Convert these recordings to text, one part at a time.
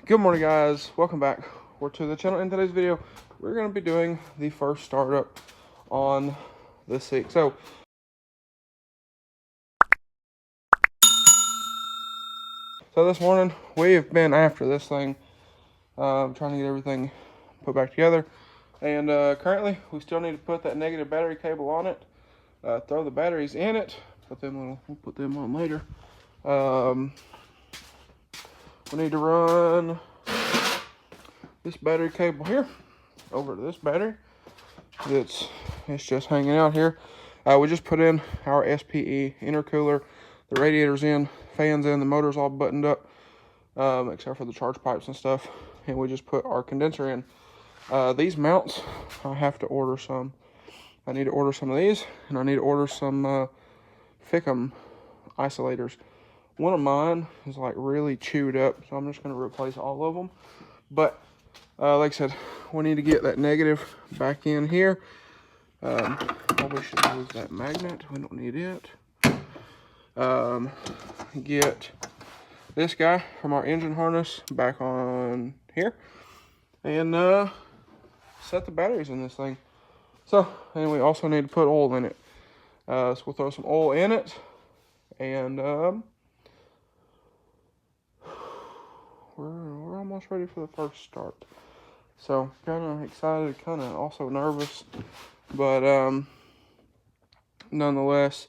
Good morning, guys. Welcome back to the channel. In today's video, we're going to be doing the first startup on the SEEK. So this morning, we've been after this thing, trying to get everything put back together. And currently, we still need to put that negative battery cable on it, throw the batteries in it, we'll put them on later. We need to run this battery cable here over to this battery. It's just hanging out here. We just put in our SPE intercooler, the radiator's in, fans in, the motor's all buttoned up, except for the charge pipes and stuff. And we just put our condenser in. These mounts, I have to order some. I need to order some of these, and I need to order some Fickum isolators. One of mine is like really chewed up, so I'm just going to replace all of them. But like I said, we need to get that negative back in here. Probably should use that magnet. We don't need it. Get this guy from our engine harness back on here, and set the batteries in this thing. So, and we also need to put oil in it. So we'll throw some oil in it, and we're almost ready for the first start. So kind of excited, kind of also nervous, but nonetheless,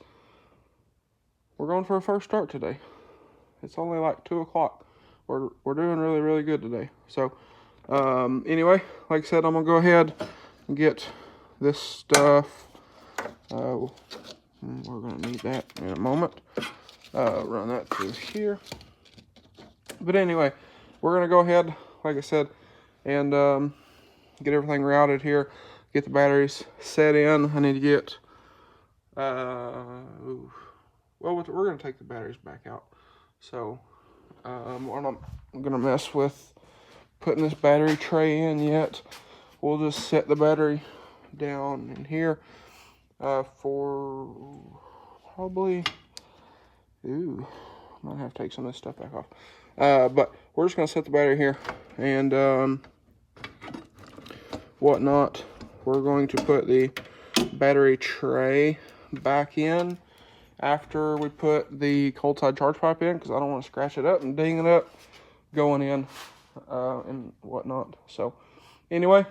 we're going for a first start today. It's only like 2 o'clock. We're doing really good today. So anyway, like I said, I'm gonna go ahead and get this stuff. We're gonna need that in a moment. Run that through here. But anyway, we're gonna go ahead, like I said, and get everything routed here, get the batteries set in. I need to get, well, we're going to take the batteries back out. So, we're not going to mess with putting this battery tray in yet. We'll just set the battery down in here for probably, might have to take some of this stuff back off. But we're just going to set the battery here and whatnot. We're going to put the battery tray back in after we put the cold side charge pipe in, because I don't want to scratch it up and ding it up going in and whatnot. So anyway,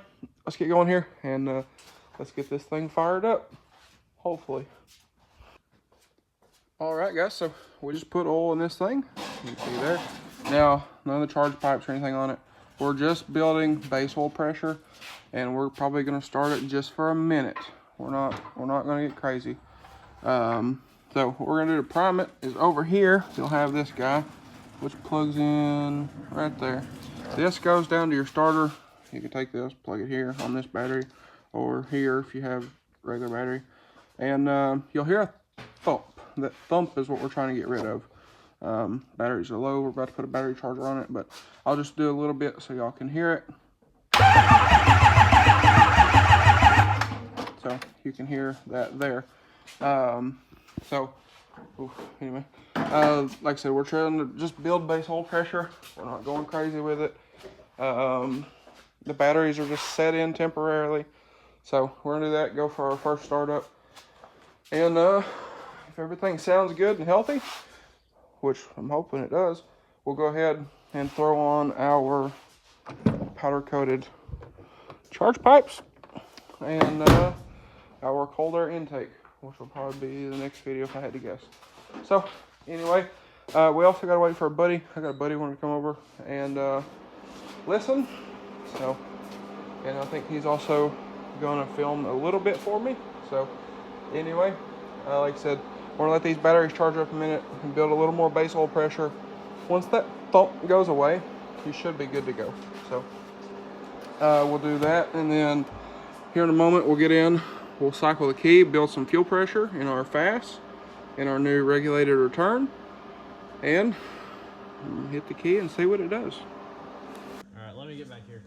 let's get going here and let's get this thing fired up, hopefully. All right, guys, so we just put oil in this thing. You can see there. Now, none of the charge pipes or anything on it. We're just building base oil pressure, and we're probably going to start it just for a minute. We're not going to get crazy. So what we're going to do to prime it is over here. You'll have this guy, which plugs in right there. This goes down to your starter. You can take this, plug it here on this battery, or here if you have regular battery, and you'll hear a thump. That thump is what we're trying to get rid of. Batteries are low. We're about to put a battery charger on it, but I'll just do a little bit so y'all can hear it. So you can hear that there. Anyway, like I said, we're trying to just build base oil pressure. We're not going crazy with it. The batteries are just set in temporarily. So we're gonna do that, go for our first startup. And if everything sounds good and healthy, which I'm hoping it does, we'll go ahead and throw on our powder coated charge pipes and our cold air intake, which will probably be the next video if I had to guess. So anyway, we also gotta wait for a buddy. I got a buddy wanting to come over and listen. So, and I think he's also gonna film a little bit for me. So anyway, like I said, we're gonna let these batteries charge up a minute and build a little more base oil pressure. Once that thump goes away, you should be good to go. So we'll do that, and then here in a moment we'll get in, we'll cycle the key, build some fuel pressure in our FAS, in our new regulated return, and hit the key and see what it does. All right, let me get back here.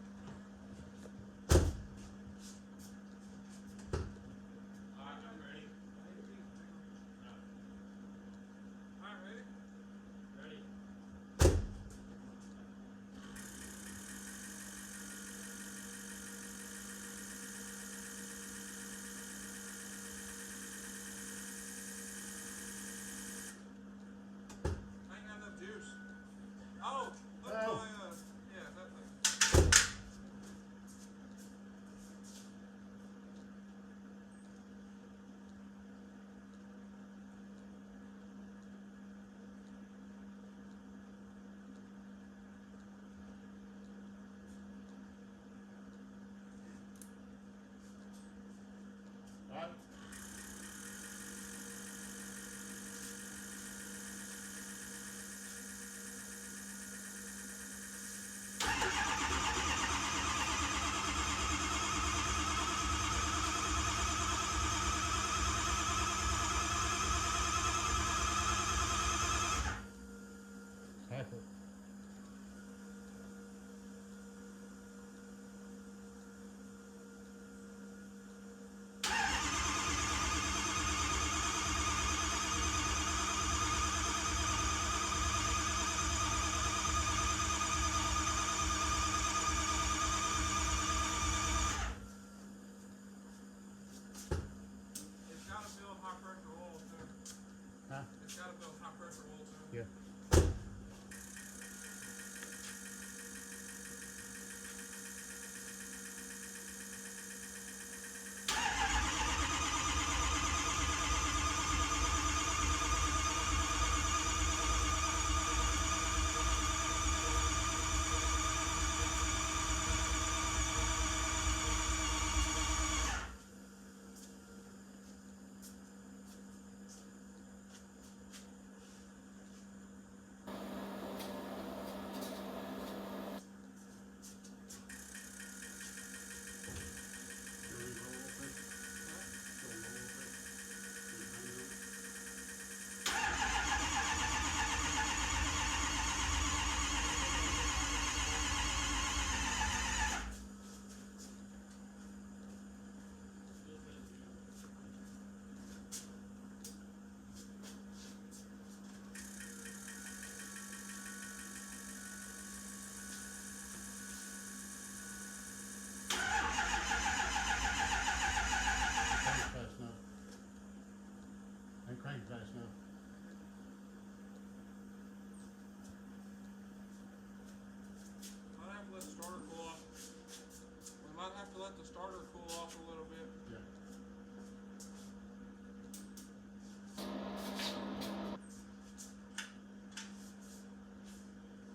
Oh, look, Oh. yeah, that thing. All right. Half it. It's got to build high pressure oil too. Huh? It's got to build high pressure oil too. Yeah. Fast enough. Ain't cranking fast enough. Might have to let the starter cool off. We might have to let the starter cool off a little bit. Yeah.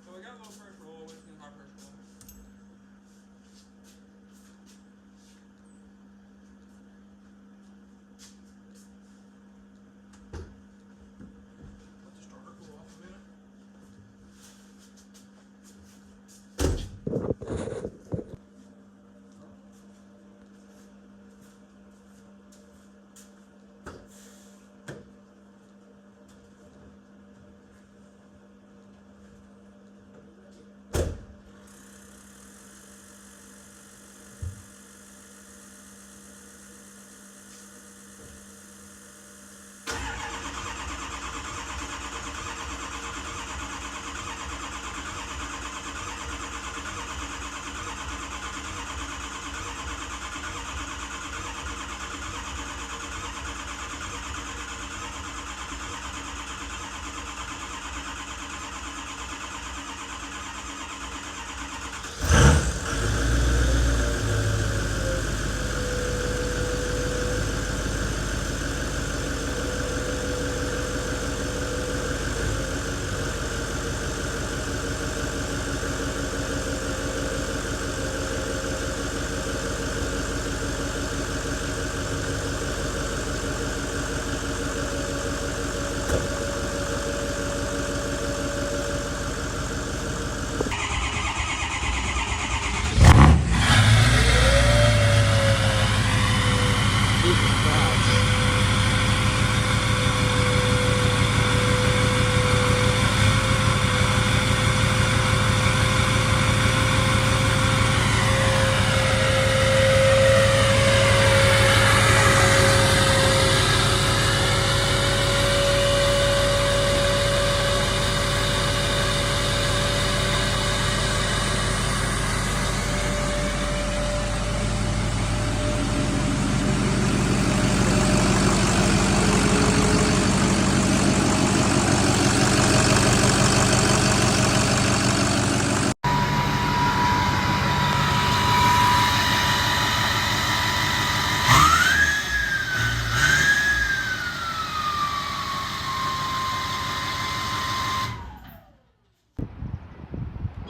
So we got low pressure oil, we just need high pressure oil. Let the starter cool off a minute.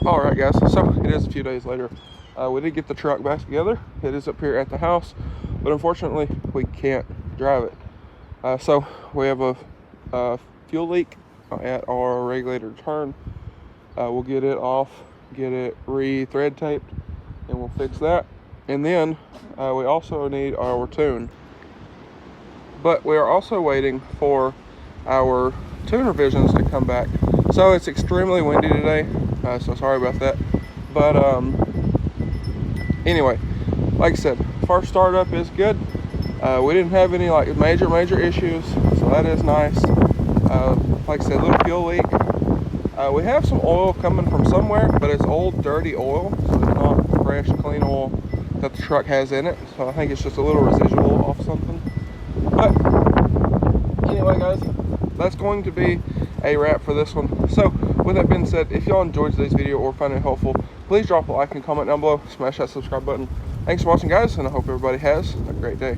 All right, guys, so it is a few days later. We did get the truck back together. It is up here at the house, but unfortunately we can't drive it. So we have a fuel leak at our regulator turn. We'll get it off, get it re-thread taped, and we'll fix that. And then we also need our tune. But we are also waiting for our tune revisions to come back. So it's extremely windy today, so sorry about that. But anyway, like I said, first startup is good. We didn't have any like major issues, so that is nice. Like I said, little fuel leak. We have some oil coming from somewhere, but it's old dirty oil, so it's not fresh clean oil that the truck has in it. So I think it's just a little residual off something. But anyway, guys, that's going to be a wrap for this one. So with that being said, if y'all enjoyed today's video or found it helpful, please drop a like and comment down below. Smash that subscribe button. Thanks for watching, guys, and I hope everybody has a great day.